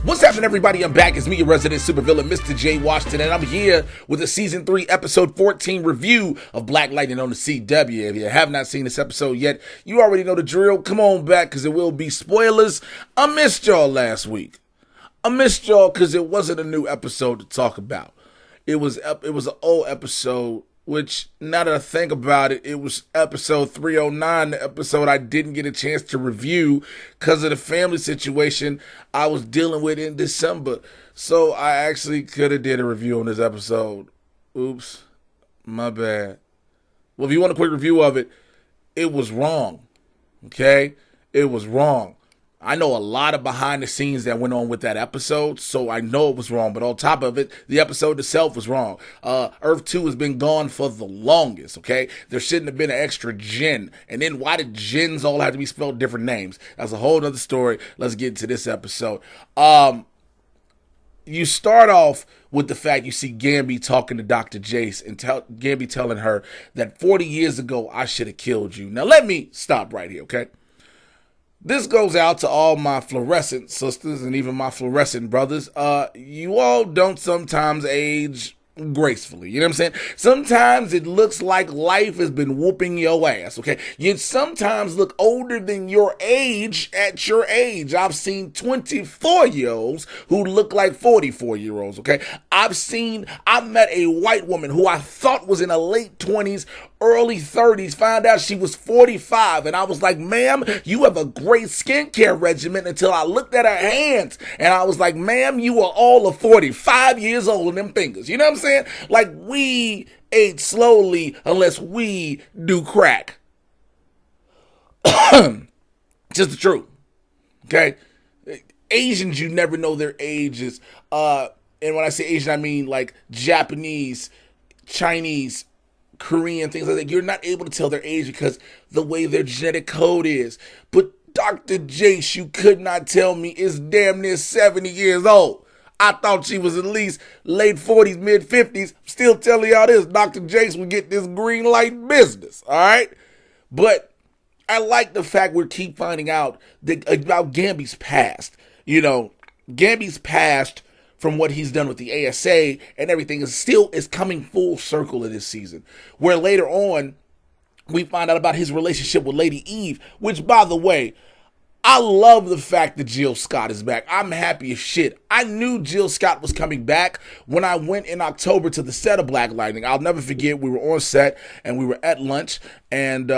What's happening, everybody? I'm back. It's me, your resident supervillain, Mr. J. Washington, and I'm here with a Season 3, Episode 14 review of Black Lightning on the CW. If you have not seen this episode yet, you already know the drill. Come on back, because it will be spoilers. I missed y'all last week. I missed y'all because it wasn't a new episode to talk about. It was an old episode, which, now that I think about it, it was episode 309, the episode I didn't get a chance to review because of the family situation I was dealing with in December. So I actually could have did a review on this episode. Oops, my bad. Well, if you want a quick review of it, it was wrong. Okay? It was wrong. I know a lot of behind the scenes that went on with that episode, so I know it was wrong. But on top of it, the episode itself was wrong. Earth 2 has been gone for the longest, okay? There shouldn't have been an extra Jen. And then why did Jens all have to be spelled different names? That's a whole other story. Let's get into this episode. You start off with the fact you see Gabi talking to Dr. Jace and Gabi telling her that 40 years ago, I should have killed you. Now, let me stop right here, okay? This goes out to all my fluorescent sisters and even my fluorescent brothers. You all don't sometimes age gracefully. You know what I'm saying? Sometimes it looks like life has been whooping your ass, okay? You sometimes look older than your age at your age. I've seen 24-year-olds who look like 44-year-olds, okay? I met a white woman who I thought was in her late 20s, early 30s, found out she was 45, and I was like, ma'am, you have a great skincare regimen, until I looked at her hands, and I was like, ma'am, you are all of 45 years old in them fingers. You know what I'm saying? Like, we age slowly unless we do crack. Just the truth. Okay? Asians, you never know their ages. And when I say Asian, I mean like Japanese, Chinese, Korean, things like that. You're not able to tell their age because the way their genetic code is. But Dr. Jace, you could not tell me, is damn near 70 years old. I thought she was at least late 40s, mid 50s. Still telling y'all this, Dr. Jace would get this green light business, all right? But I like the fact we keep finding out about Gabi's past. You know, Gabi's past, from what he's done with the ASA and everything, is coming full circle in this season. Where later on, we find out about his relationship with Lady Eve, which, by the way, I love the fact that Jill Scott is back. I'm happy as shit. I knew Jill Scott was coming back when I went in October to the set of Black Lightning. I'll never forget, we were on set and we were at lunch, and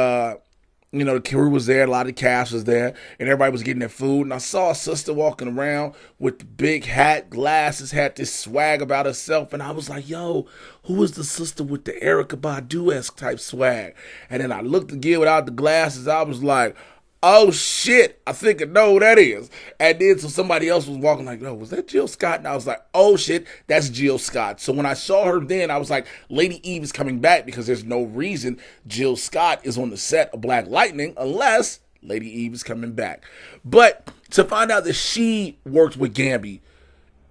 you know, the crew was there, a lot of the cast was there, and everybody was getting their food. And I saw a sister walking around with the big hat, glasses, had this swag about herself. And I was like, yo, who is the sister with the Erykah Badu-esque type swag? And then I looked again without the glasses. I was like, oh shit, I think I know who that is. And then so somebody else was walking like, no, was that Jill Scott? And I was like, oh shit, that's Jill Scott. So when I saw her then, I was like, Lady Eve is coming back, because there's no reason Jill Scott is on the set of Black Lightning unless Lady Eve is coming back. But to find out that she worked with Gabi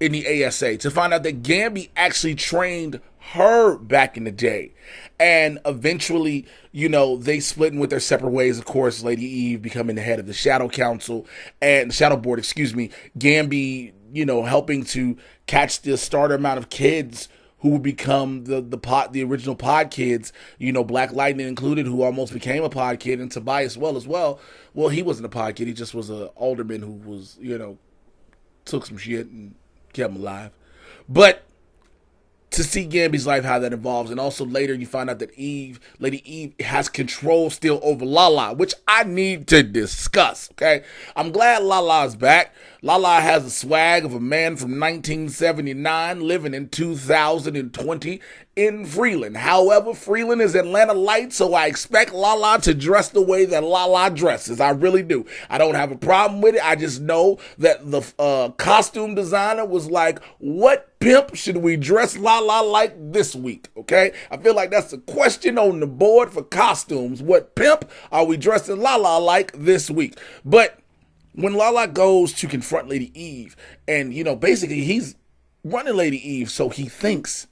in the ASA, to find out that Gabi actually trained her back in the day, and eventually, you know, they split with their separate ways. Of course, Lady Eve becoming the head of the Shadow Council and Shadow Board, Gabi, you know, helping to catch the starter amount of kids who would become the original pod kids, you know, Black Lightning included, who almost became a pod kid, and Tobias as well. Well, he wasn't a pod kid, he just was an alderman who was, you know, took some shit and kept him alive. But to see Gabi's life, how that evolves, and also later you find out that Lady Eve has control still over Lala, which I need to discuss, okay? I'm glad Lala's back. Lala has the swag of a man from 1979 living in 2020 in Freeland. However, Freeland is Atlanta light, so I expect Lala to dress the way that Lala dresses. I really do. I don't have a problem with it. I just know that the costume designer was like, what pimp should we dress Lala like this week? Okay? I feel like that's a question on the board for costumes. What pimp are we dressing Lala like this week? But when Lala goes to confront Lady Eve, and, you know, basically he's running Lady Eve, so he thinks.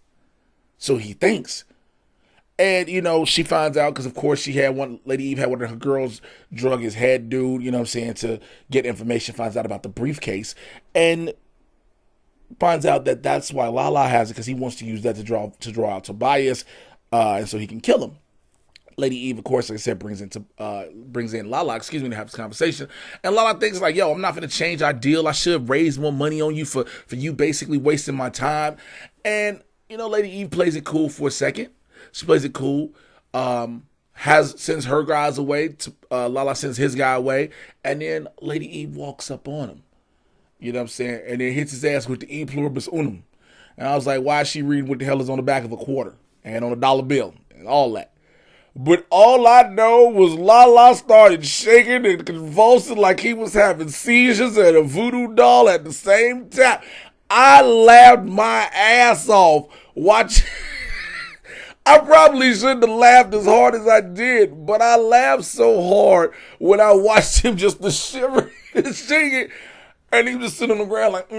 And, you know, she finds out because, of course, Lady Eve had one of her girls drug his head dude, you know what I'm saying, to get information, finds out about the briefcase. And finds out that that's why Lala has it, because he wants to use that to draw out Tobias, and so he can kill him. Lady Eve, of course, like I said, brings in Lala, to have this conversation. And Lala thinks like, yo, I'm not going to change our deal. I should have raised more money on you for you basically wasting my time. And, Lady Eve plays it cool for a second. She plays it cool. Sends her guys away. Lala sends his guy away. And then Lady Eve walks up on him. You know what I'm saying? And then hits his ass with the E pluribus unum. And I was like, why is she reading what the hell is on the back of a quarter and on a dollar bill and all that? But all I know was Lala started shaking and convulsing like he was having seizures and a voodoo doll at the same time. I laughed my ass off watching. I probably shouldn't have laughed as hard as I did, but I laughed so hard when I watched him just the shiver and shaking. And he was sitting on the ground like,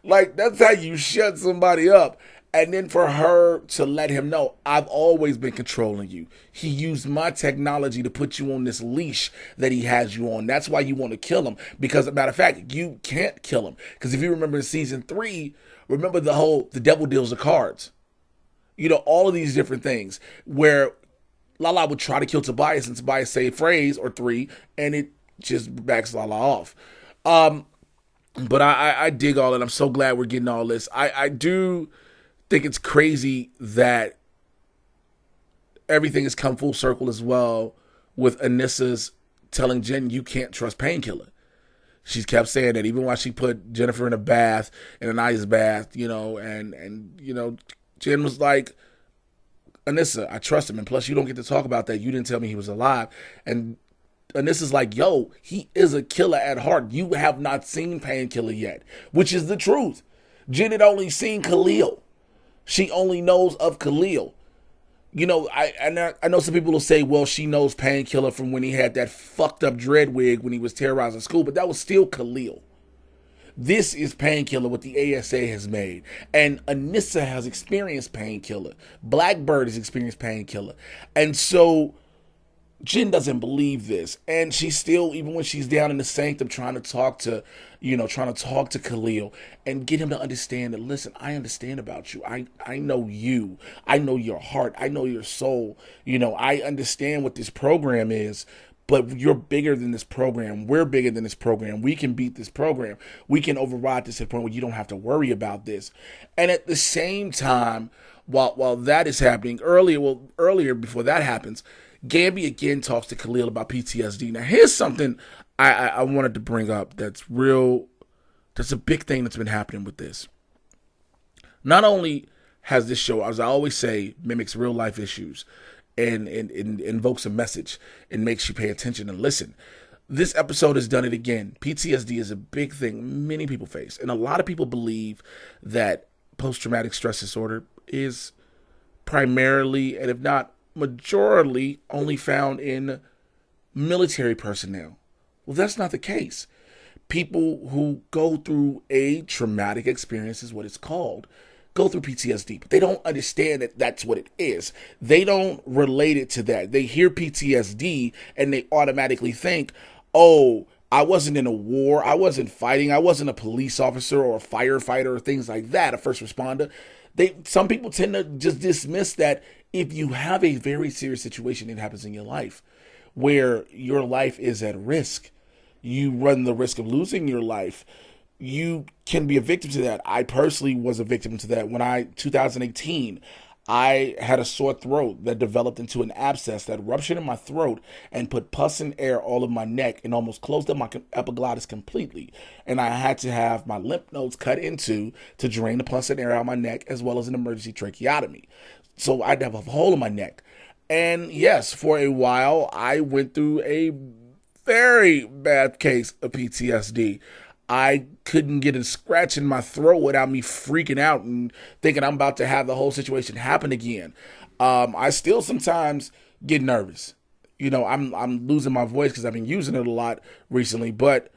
like that's how you shut somebody up. And then for her to let him know, I've always been controlling you. He used my technology to put you on this leash that he has you on. That's why you want to kill him. Because, as a matter of fact, you can't kill him. Because if you remember in season 3, remember the devil deals the cards. All of these different things where Lala would try to kill Tobias and Tobias say a phrase or 3 and it just backs Lala off. But I dig all that. I'm so glad we're getting all this. I do think it's crazy that everything has come full circle as well with Anissa's telling Jen you can't trust Painkiller. She's kept saying that even while she put Jennifer in an ice bath, and Jen was like, Anissa, I trust him, and plus you don't get to talk about that. You didn't tell me he was alive. And Anissa's like, yo, he is a killer at heart. You have not seen Painkiller yet, which is the truth. Jen had only seen Khalil. She only knows of Khalil. I know some people will say, well, she knows Painkiller from when he had that fucked up dread wig when he was terrorizing school, but that was still Khalil. This is Painkiller, what the ASA has made. And Anissa has experienced Painkiller. Blackbird has experienced Painkiller. And so Jen doesn't believe this. And she's still, even when she's down in the sanctum trying to talk to Khalil and get him to understand that, listen, I understand about you. I know you. I know your heart. I know your soul. I understand what this program is, but you're bigger than this program. We're bigger than this program. We can beat this program. We can override this to the point where you don't have to worry about this. And at the same time, while that is happening, earlier before that happens, Gabi again talks to Khalil about PTSD. Now, here's something I wanted to bring up that's real. That's a big thing that's been happening with this. Not only has this show, as I always say, mimics real life issues and invokes a message and makes you pay attention and listen. This episode has done it again. PTSD is a big thing many people face. And a lot of people believe that post-traumatic stress disorder is primarily, and if not majorly, only found in military personnel. Well, that's not the case. People who go through a traumatic experience is what it's called, go through PTSD, but they don't understand that that's what it is. They don't relate it to that. They hear PTSD and they automatically think, oh, I wasn't in a war, I wasn't fighting, I wasn't a police officer or a firefighter or things like that, a first responder. Some people tend to just dismiss that if you have a very serious situation that happens in your life where your life is at risk, you run the risk of losing your life, you can be a victim to that. I personally was a victim to that. 2018, I had a sore throat that developed into an abscess that ruptured in my throat and put pus and air all of my neck and almost closed up my epiglottis completely. And I had to have my lymph nodes cut into to drain the pus and air out of my neck, as well as an emergency tracheotomy. So I'd have a hole in my neck. And yes, for a while, I went through a very bad case of PTSD. I couldn't get a scratch in my throat without me freaking out and thinking I'm about to have the whole situation happen again. I still sometimes get nervous. I'm losing my voice because I've been using it a lot recently, but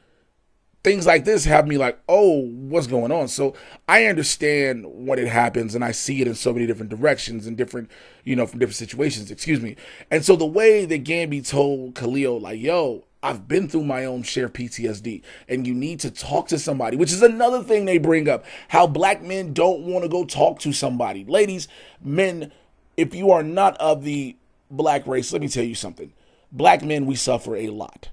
things like this have me like, oh, what's going on? So I understand when it happens, and I see it in so many different directions and different, from different situations, excuse me. And so the way that Gabi told Khalil, like, yo, I've been through my own share of PTSD, and you need to talk to somebody, which is another thing they bring up, how black men don't want to go talk to somebody. Ladies, men, if you are not of the black race, let me tell you something. Black men, we suffer a lot.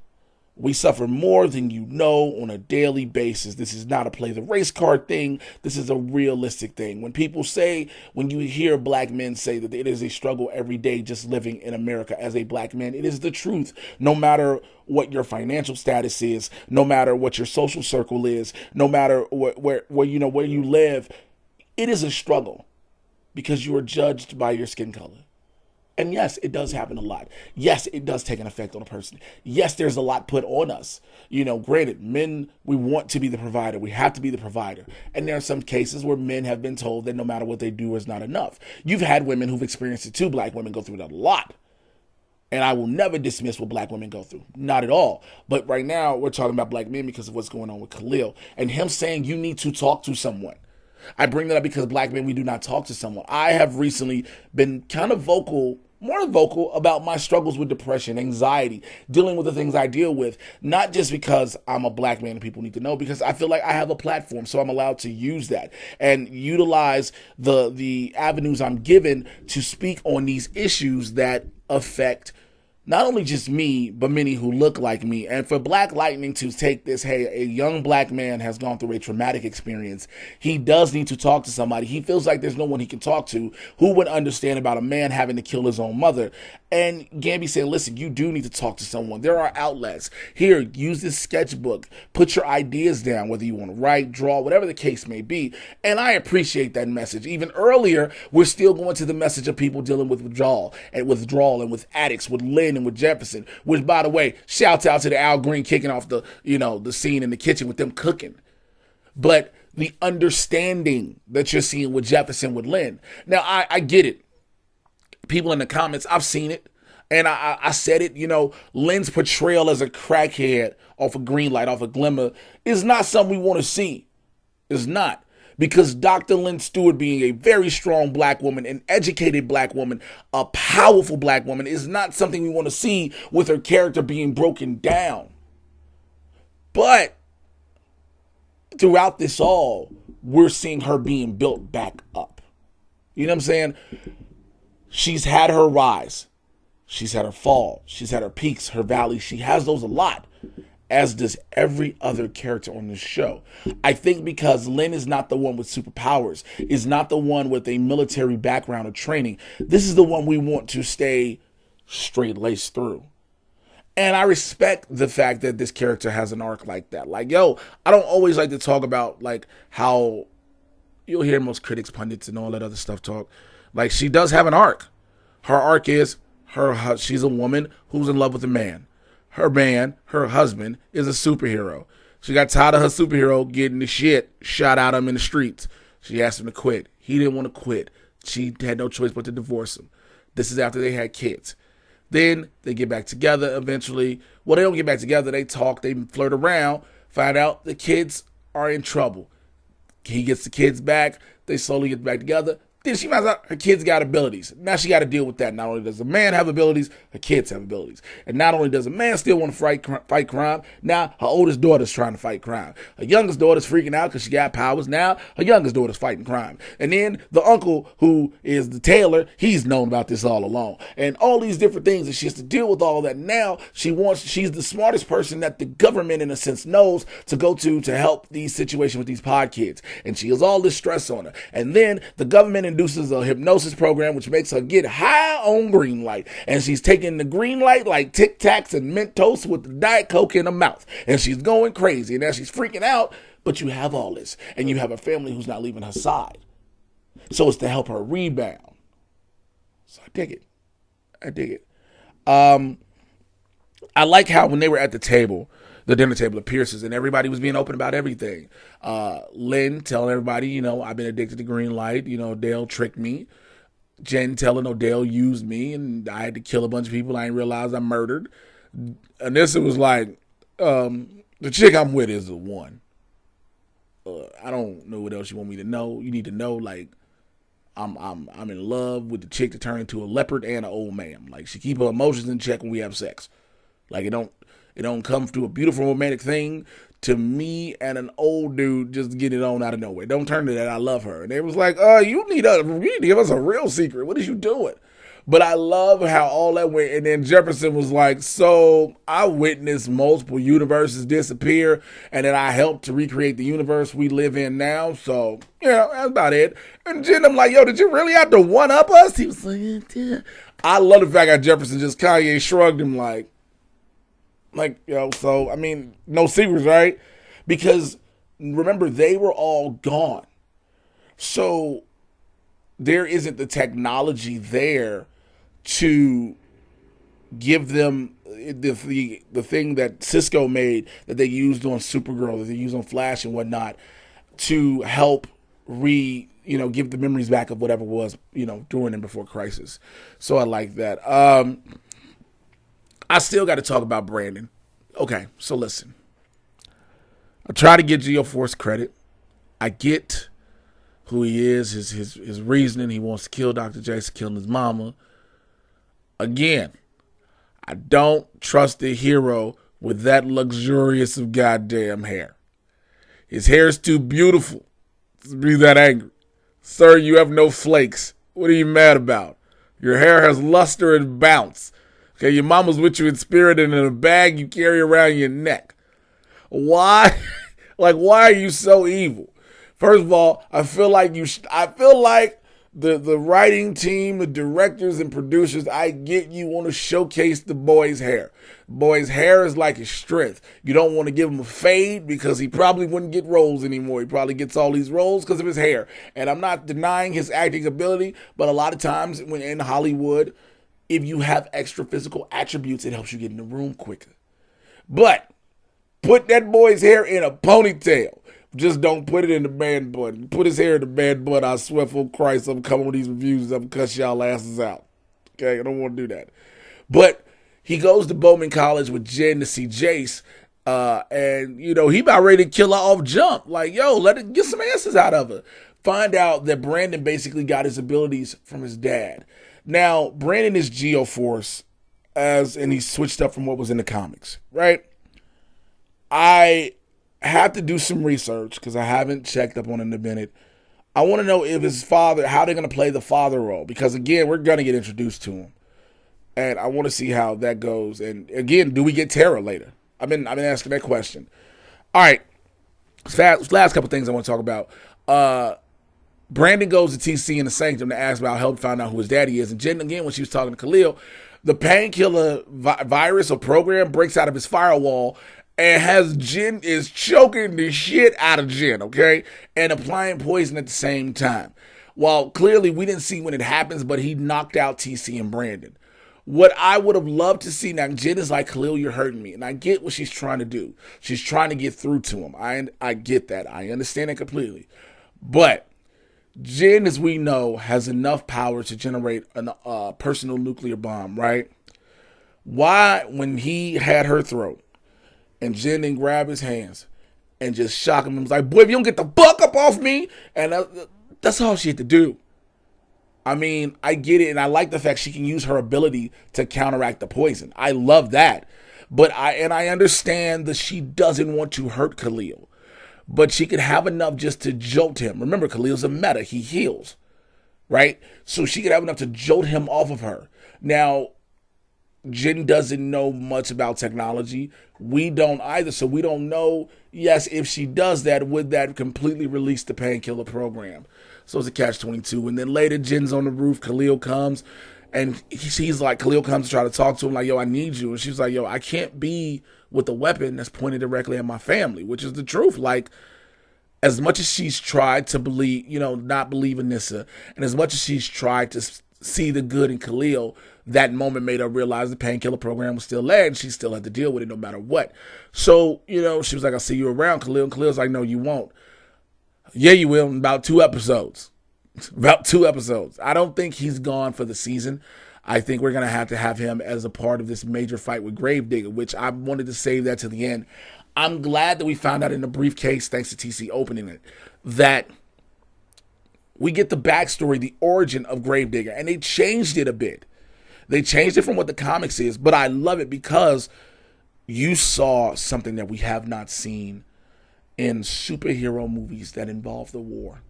We suffer more than you know on a daily basis. This is not a play the race card thing. This is a realistic thing. When you hear black men say that it is a struggle every day just living in America as a black man, it is the truth. No matter what your financial status is, no matter what your social circle is, no matter where you live, it is a struggle because you are judged by your skin color. And yes, it does happen a lot. Yes, it does take an effect on a person. Yes, there's a lot put on us. Granted, men, we want to be the provider. We have to be the provider. And there are some cases where men have been told that no matter what they do is not enough. You've had women who've experienced it too. Black women go through it a lot. And I will never dismiss what black women go through. Not at all. But right now, we're talking about black men because of what's going on with Khalil. And him saying you need to talk to someone. I bring that up because black men, we do not talk to someone. I have recently been kind of more vocal about my struggles with depression, anxiety, dealing with the things I deal with, not just because I'm a black man and people need to know, because I feel like I have a platform, so I'm allowed to use that and utilize the avenues I'm given to speak on these issues that affect not only just me, but many who look like me. And for Black Lightning to take this, hey, a young black man has gone through a traumatic experience. He does need to talk to somebody. He feels like there's no one he can talk to who would understand about a man having to kill his own mother. And Gabi said, listen, you do need to talk to someone. There are outlets. Here, use this sketchbook. Put your ideas down, whether you want to write, draw, whatever the case may be. And I appreciate that message. Even earlier, we're still going to the message of people dealing with withdrawal and with addicts, with Lynn and with Jefferson, which, by the way, shouts out to the Al Green kicking off the scene in the kitchen with them cooking. But the understanding that you're seeing with Jefferson, with Lynn. Now, I get it. People in the comments, I've seen it. And I said it, Lynn's portrayal as a crackhead off a green light, off a glimmer, is not something we want to see. It's not. Because Dr. Lynn Stewart, being a very strong black woman, an educated black woman, a powerful black woman, is not something we want to see with her character being broken down. But throughout this all, we're seeing her being built back up. You know what I'm saying? She's had her rise. She's had her fall. She's had her peaks, her valleys. She has those a lot, as does every other character on this show. I think because Lynn is not the one with superpowers, is not the one with a military background or training, this is the one we want to stay straight-laced through. And I respect the fact that this character has an arc like that. Like, I don't always like to talk about, like, how you'll hear most critics, pundits, and all that other stuff talk. Like, she does have an arc. Her arc is she's a woman who's in love with a man. Her man, her husband, is a superhero. She got tired of her superhero getting the shit shot out of him in the streets. She asked him to quit. He didn't want to quit. She had no choice but to divorce him. This is after they had kids. Then they get back together eventually. Well, they don't get back together. They talk. They flirt around. Find out the kids are in trouble. He gets the kids back. They slowly get back together. Then she finds out her kids got abilities. Now she got to deal with that. Not only does a man have abilities, her kids have abilities. And not only does a man still want to fight crime, now her oldest daughter's trying to fight crime. Her youngest daughter's freaking out because she got powers. Now her youngest daughter's fighting crime. And then the uncle, who is the tailor, he's known about this all along. And all these different things, and she has to deal with all of that. Now she's the smartest person that the government, in a sense, knows to go to help these situations with these pod kids. And she has all this stress on her. And then the government induces a hypnosis program which makes her get high on green light, and she's taking the green light like Tic Tacs and Mentos with the Diet Coke in her mouth, and she's going crazy, and now she's freaking out. But you have all this, and you have a family who's not leaving her side, so it's to help her rebound. So I dig it. I like how when they were at the dinner table of Pierce's, and everybody was being open about everything. Lynn telling everybody, I've been addicted to green light. Dale tricked me. Jen telling Dale used me, and I had to kill a bunch of people I didn't realize I murdered. Anissa was like, the chick I'm with is the one. I don't know what else you want me to know. You need to know, like, I'm in love with the chick to turn into a leopard and an old man. Like, she keep her emotions in check when we have sex. Like, It don't come to a beautiful romantic thing to me and an old dude just getting it on out of nowhere. Don't turn to that. I love her. And they was like, you need to give us a real secret. What is you doing? But I love how all that went. And then Jefferson was like, so I witnessed multiple universes disappear, and then I helped to recreate the universe we live in now. So, yeah, that's about it. And Jen, I'm like, yo, did you really have to one-up us? He was like, yeah. I love the fact that Jefferson just Kanye shrugged him like, so, I mean, no secrets, right? Because, remember, they were all gone. So, there isn't the technology there to give them the thing that Cisco made that they used on Supergirl, that they used on Flash and whatnot, to help give the memories back of whatever was, during and before Crisis. So I like that. I still got to talk about Brandon. Okay, so listen. I try to give Geoforce credit. I get who he is, his reasoning. He wants to kill Dr. Jason, killing his mama. Again, I don't trust the hero with that luxurious of goddamn hair. His hair is too beautiful to be that angry. Sir, you have no flakes. What are you mad about? Your hair has luster and bounce. Okay, your mama's with you in spirit and in a bag you carry around your neck. Why? Why are you so evil? First of all, I feel like the writing team, the directors and producers, I get you want to showcase the boy's hair. Boy's hair is like his strength. You don't want to give him a fade because he probably wouldn't get roles anymore. He probably gets all these roles because of his hair. And I'm not denying his acting ability, but a lot of times when in Hollywood, if you have extra physical attributes, it helps you get in the room quicker. But put that boy's hair in a ponytail. Just don't put it in the man bun. Put his hair in the man bun. I swear for Christ, I'm coming with these reviews. I'm going to cuss y'all asses out. Okay, I don't want to do that. But he goes to Bowman College with Jen to see Jace. And, he about ready to kill her off jump. Like, yo, let it get some answers out of her. Find out that Brandon basically got his abilities from his dad. Now, Brandon is Geoforce, and he switched up from what was in the comics, right? I have to do some research because I haven't checked up on it in a minute. I want to know if his father, how they're going to play the father role, because again, we're going to get introduced to him, and I want to see how that goes. And again, do we get Tara later? I've been asking that question. All right, last couple things I want to talk about. Brandon goes to TC in the Sanctum to ask about help, find out who his daddy is, and Jen again when she was talking to Khalil, the Painkiller virus or program breaks out of his firewall. And Jen is choking the shit out of Jen, okay? And applying poison at the same time. While clearly we didn't see when it happens, but he knocked out TC and Brandon. What I would have loved to see now, Jen is like, Khalil, you're hurting me. And I get what she's trying to do. She's trying to get through to him. I get that. I understand it completely. But Jen, as we know, has enough power to generate a personal nuclear bomb, right? Why, when he had her throat, and Jen didn't grab his hands and just shock him. He was like, boy, if you don't get the fuck up off me. And that's all she had to do. I mean, I get it. And I like the fact she can use her ability to counteract the poison. I love that. But I understand that she doesn't want to hurt Khalil. But she could have enough just to jolt him. Remember, Khalil's a meta. He heals. Right? So she could have enough to jolt him off of her. Now, Jen doesn't know much about technology. We don't either. So we don't know, yes, if she does that, would that completely release the Painkiller program? So it's a catch-22. And then later, Jen's on the roof. Khalil comes. And he's like, Khalil comes to try to talk to him like, yo, I need you. And she's like, yo, I can't be with a weapon that's pointed directly at my family, which is the truth. Like, as much as she's tried to believe, not believe in Nissa, and as much as she's tried to see the good in Khalil, that moment made her realize the Painkiller program was still there, and she still had to deal with it no matter what. So, she was like, I'll see you around, Khalil. And Khalil's like, no, you won't. Yeah, you will in about 2 episodes. About 2 episodes. I don't think he's gone for the season. I think we're going to have him as a part of this major fight with Gravedigger, which I wanted to save that to the end. I'm glad that we found out in the briefcase, thanks to TC opening it, that we get the backstory, the origin of Gravedigger, and they changed it a bit. They changed it from what the comics is, but I love it because you saw something that we have not seen in superhero movies that involve the war.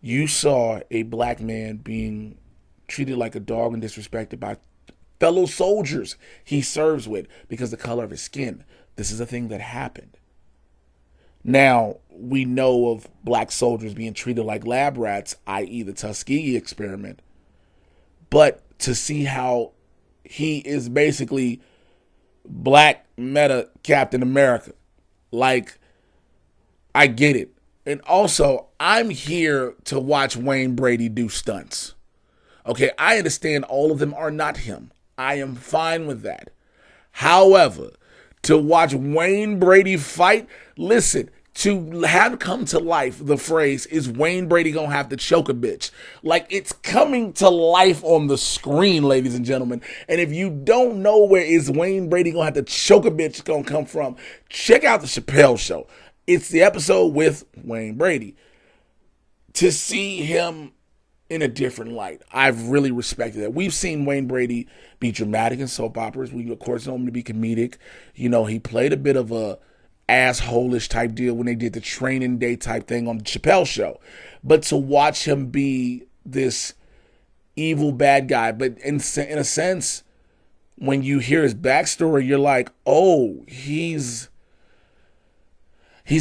You saw a black man being treated like a dog and disrespected by fellow soldiers he serves with because of the color of his skin. This is a thing that happened. Now, we know of black soldiers being treated like lab rats, i.e. the Tuskegee experiment. But to see how he is basically black meta Captain America, like, I get it. And also, I'm here to watch Wayne Brady do stunts. Okay, I understand all of them are not him. I am fine with that. However, to watch Wayne Brady fight, listen, to have come to life, the phrase, is Wayne Brady gonna have to choke a bitch? Like, it's coming to life on the screen, ladies and gentlemen. And if you don't know where is Wayne Brady gonna have to choke a bitch gonna come from, check out the Chappelle Show. It's the episode with Wayne Brady. To see him in a different light, I've really respected that. We've seen Wayne Brady be dramatic in soap operas. We, of course, know him to be comedic. You know, he played a bit of a asshole-ish type deal when they did the Training Day type thing on the Chappelle Show. But to watch him be this evil bad guy, but in a sense, when you hear his backstory, you're like, oh, he's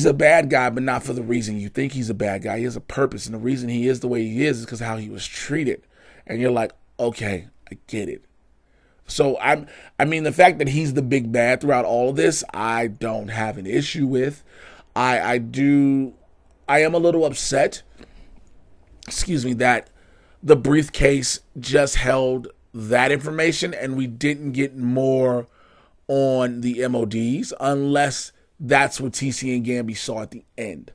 a bad guy, but not for the reason you think he's a bad guy. He has a purpose, and the reason he is the way he is because how he was treated. And you're like, okay, I get it. So I mean, the fact that he's the big bad throughout all of this, I don't have an issue with. I am a little upset, that the briefcase just held that information and we didn't get more on the MODs unless that's what TC and Gambi saw at the end.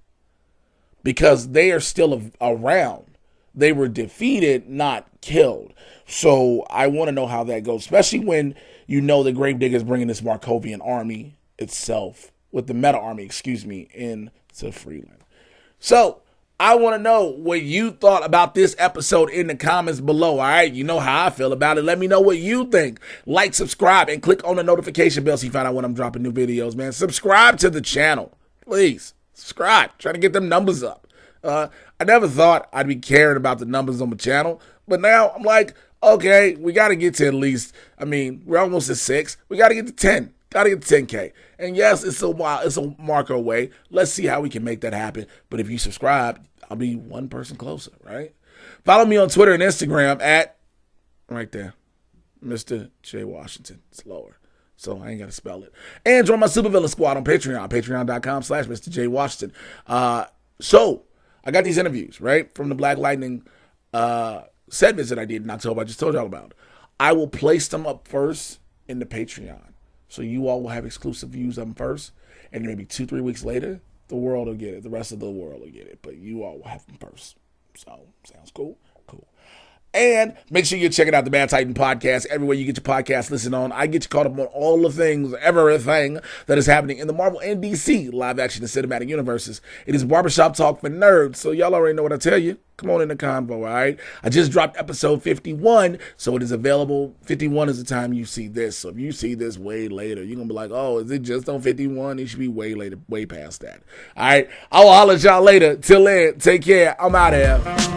Because they are still around. They were defeated, not killed. So I want to know how that goes, especially when you know the Gravedigger is bringing this Markovian army itself, with the meta army, into Freeland. So I want to know what you thought about this episode in the comments below. All right, you know how I feel about it. Let me know what you think. Like, subscribe, and click on the notification bell so you find out when I'm dropping new videos, man. Subscribe to the channel. Please, subscribe. Trying to get them numbers up. I never thought I'd be caring about the numbers on my channel, but now I'm like, okay, we got to get to at least, we're almost at 6. We got to get to 10. Got to get to 10K. And yes, it's a marker away. Let's see how we can make that happen. But if you subscribe, I'll be one person closer, right? Follow me on Twitter and Instagram at, right there, Mr. J. Washington. It's lower, so I ain't got to spell it. And join my supervillain squad on Patreon, patreon.com/Mr. J. Washington. So I got these interviews, right, from the Black Lightning segments that I did in October. I just told y'all about. I will place them up first in the Patreon. So you all will have exclusive views of them first. And then maybe 2-3 weeks later, the world will get it. The rest of the world will get it. But you all will have them first. So, sounds cool? Cool. And make sure you're checking out the Mad Titan podcast everywhere you get your podcast listen on. I get you caught up on all the things, everything that is happening in the Marvel and DC live action and cinematic universes. It is barbershop talk for nerds, so y'all already know what I tell you. Come on in the convo, all right? I just dropped episode 51, so it is available. 51 is the time you see this. So if you see this way later, you're going to be like, oh, is it just on 51? It should be way later, way past that. All right? I will holler at y'all later. Till then, take care. I'm out of here.